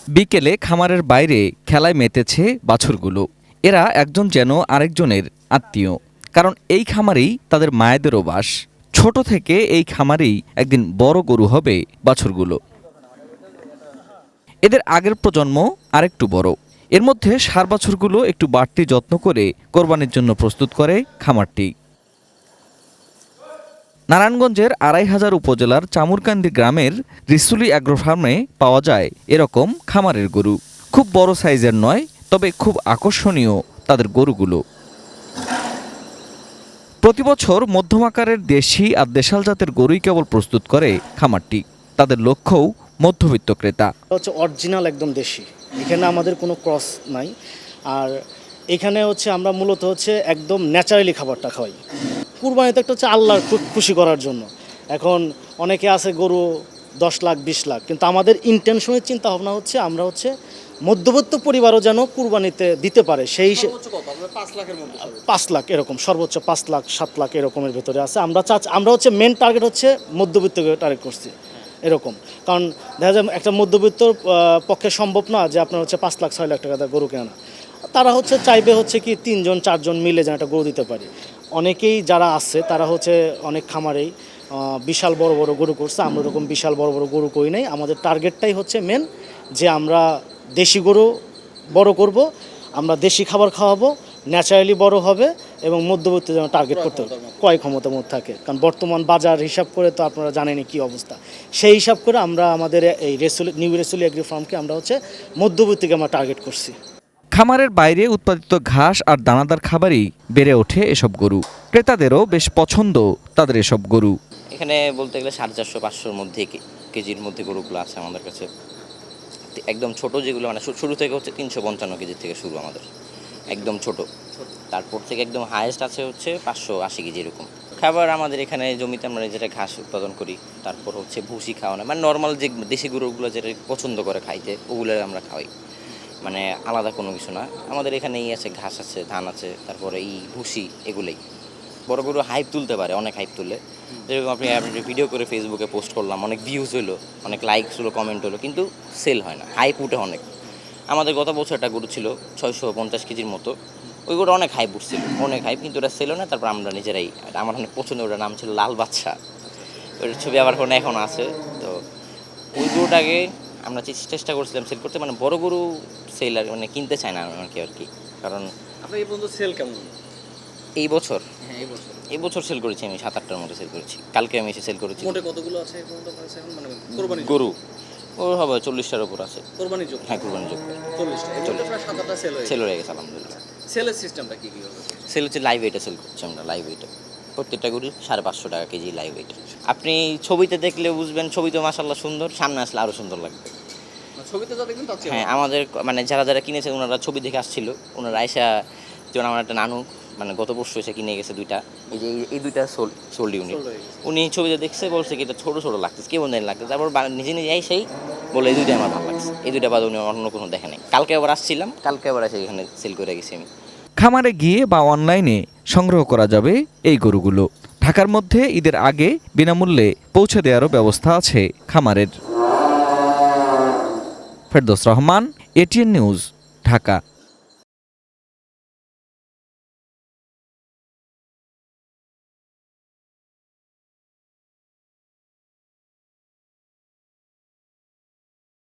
বিকেলে খামারের বাইরে খেলায় মেতেছে বাছুরগুলো। এরা একজন যেন আরেকজনের আত্মীয়, কারণ এই খামারেই তাদের মায়েদেরও বাস। ছোট থেকে এই খামারেই একদিন বড় গরু হবে বাছুরগুলো। এদের আগের প্রজন্ম আরেকটু বড়। এর মধ্যে ষাঁড় বাছুরগুলো একটু বাড়তি যত্ন করে কোরবানির জন্য প্রস্তুত করে খামারটি। নারায়ণগঞ্জের ২৫০০ উপজেলার চামুরকান্দি গ্রামের রিসুলি অ্যাগ্রো ফার্মে পাওয়া যায় এরকম খামারের গরু। খুব বড় সাইজের নয়, তবে খুব আকর্ষণীয় তাদের গরুগুলো। প্রতি বছর মধ্যম আকারের দেশি আর দেশাল জাতের গরুই কেবল প্রস্তুত করে খামারটি। তাদের লক্ষ্যও মধ্যবিত্ত ক্রেতা। হচ্ছে অরিজিনাল একদম দেশি, এখানে আমাদের কোনো ক্রস নাই। আর এখানে হচ্ছে আমরা মূলত হচ্ছে একদম ন্যাচারালি খাবারটা খাওয়াই। কুরবানিতে একটা হচ্ছে আল্লাহর খুশি করার জন্য। এখন অনেকে আছে গরু 10 লাখ 20 লাখ, কিন্তু আমাদের ইন্টেনশনের চিন্তা ভাবনা হচ্ছে আমরা হচ্ছে মধ্যবিত্ত পরিবারও যেন কুরবানিতে দিতে পারে। সেই 5 লাখ এরকম, সর্বোচ্চ 5 লাখ 7 লাখ এরকমের ভেতরে আছে। আমরা হচ্ছে মেন টার্গেট হচ্ছে মধ্যবিত্ত টার্গেট করছি এরকম। কারণ দেখা যায় একটা মধ্যবিত্তর পক্ষে সম্ভব না যে আপনার হচ্ছে 5 লাখ 6 লাখ টাকা গরু কেনা। তারা হচ্ছে চাইবে হচ্ছে কি 3 জন 4 জন মিলে যেন একটা গরু দিতে পারি। অনেকেই যারা আছে তারা হচ্ছে অনেক খামারেই বিশাল বড় বড় গরু করছে। আমরা এরকম বিশাল বড় বড় গরু করি নাই। আমাদের টার্গেটটাই হচ্ছে মেন যে আমরা দেশি গরু বড় করব, আমরা দেশি খাবার খাওয়াবো, ন্যাচারালি বড় হবে এবং মধ্যবিত্ত যেন টার্গেট করতে হবে, ক্রয় ক্ষমতার মধ্যে থাকে। কারণ বর্তমান বাজার হিসাব করে তো আপনারা জানেনই কী অবস্থা। সেই হিসাব করে আমরা আমাদের এই নিউ রেসুলি এগ্রি ফার্মকে আমরা হচ্ছে মধ্যবিত্তকে আমরা টার্গেট করছি। খামারের বাইরে উৎপাদিত ঘাস আর দানাদার খাবারই বেড়ে ওঠে এসব গরু। ক্রেতাদেরও বেশ পছন্দ তাদের এসব গরু। এখানে বলতে গেলে 450-500-র মধ্যে কেজির মধ্যে গরুগুলো আছে আমাদের কাছে। একদম ছোট যেগুলো মানে শুরু থেকে হচ্ছে 355 কেজি থেকে শুরু আমাদের, একদম ছোট। তারপর থেকে একদম হাইয়েস্ট আছে হচ্ছে 580 কেজি এরকম। খাবার আমাদের এখানে জমিতে আমরা যেটা ঘাস উৎপাদন করি, তারপর হচ্ছে ভুসি খাওয়ানো, মানে নর্মাল যে দেশি গরুগুলো যেটা পছন্দ করে খাইতে, ওগুলো আমরা খাওয়াই। মানে আলাদা কোনো কিছু না। আমাদের এখানে আছে ঘাস আছে, ধান আছে, তারপরে ভুসি, এগুলোই। বড় গরু হাইপ তুলতে পারে, অনেক হাইপ তুলে। যেরকম আপনি ভিডিও করে ফেসবুকে পোস্ট করলাম, অনেক ভিউজ হলো, অনেক লাইকস হলো, কমেন্ট হলো, কিন্তু সেল হয় না, হাইপ উঠে অনেক। আমাদের গত বছর একটা গরু ছিল 650 কেজির মতো, ওই গরুটা অনেক হাইপ উঠছিল, অনেক হাইপ, কিন্তু ওটা সেল হয় না। তারপর আমরা নিজেরাই, আমার অনেক পছন্দ, ওটার নাম ছিল লাল বাদশা, ওটার ছবি আবার এখন আছে। তো ওই গরুটাকে আমরা চেষ্টা করছিলাম সেল করতে, মানে বড় গরু সেল আর মানে কিনতে চায় না আর কি। কারণ আপনার এই পর্যন্ত সেল কেমন এই বছর? হ্যাঁ, এই বছর সেল করেছি আমি 7-8টার মতো সেল করেছি। কালকে আমি এসে সেল করেছি। মোটে কতগুলো আছে এখন মানে কুরবানি গরু ওর হবে 40টার উপর আছে কুরবানি যোগ। হ্যাঁ, কুরবানি যোগ 40টা, এর মধ্যে প্রায় 7-8টা সেল হয়ে গেছে আলহামদুলিল্লাহ। সেলের সিস্টেমটা কি হবে? সেল হচ্ছে লাইভ ওয়েটে সেল করছি আমরা, লাইভ ওয়েটে। প্রত্যেকটা গরু 550 টাকা কেজি লাইভ ওয়েটে। আপনি ছবিতে দেখলে বুঝবেন, ছবি তো মাশাআল্লাহ সুন্দর, সামনে আসলে আরও সুন্দর লাগবে। ছবিতে যা দেখবেন তার চেয়ে হ্যাঁ, আমাদের মানে যারা কিনেছে ওনারা ছবি দেখে আসছিল, ওনারা আইসা, যেমন আমার একটা নানু মানে গত পরশু এসে কিনে গেছে 2টা, এই 2টা সোল্ড ইউনিট। উনি ছবিতে দেখছে, বলছে কি এটা ছোটো ছোটো লাগতেছে, কেমন জানি লাগতেছে। তারপর নিজে সেই বলে এই 2টাই আমার ভালো লাগছে, এই 2টা বাদ উনি অন্য কোনো দেখে নাই। কালকে আবার আসছিলাম, কালকে আবার এসে এখানে সেল করে গেছি আমি। খামারে গিয়ে বা অনলাইনে সংগ্রহ করা যাবে এই গরুগুলো। ঢাকার মধ্যে ঈদের আগে বিনামূল্যে পৌঁছে দেওয়ারও ব্যবস্থা আছে খামারের। Ferdous Rahman, ATN news, Dhaka.